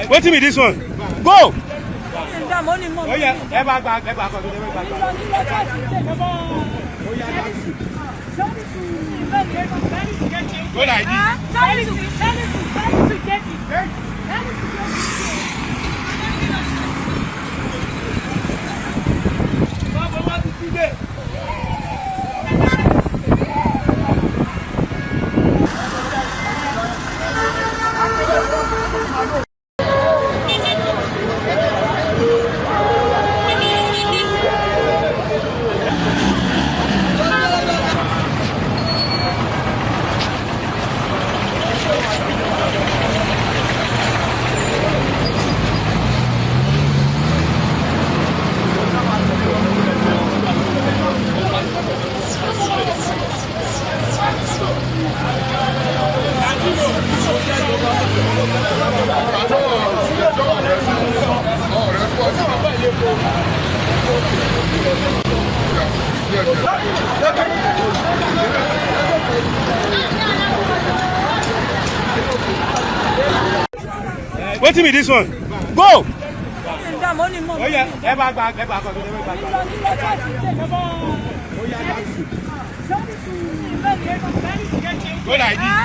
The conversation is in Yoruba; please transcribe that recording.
Wetin be this one? Go! Oh yeah, ever back. Go like this. Wetin be this one? Go! Oh yeah, ever back. Go like this.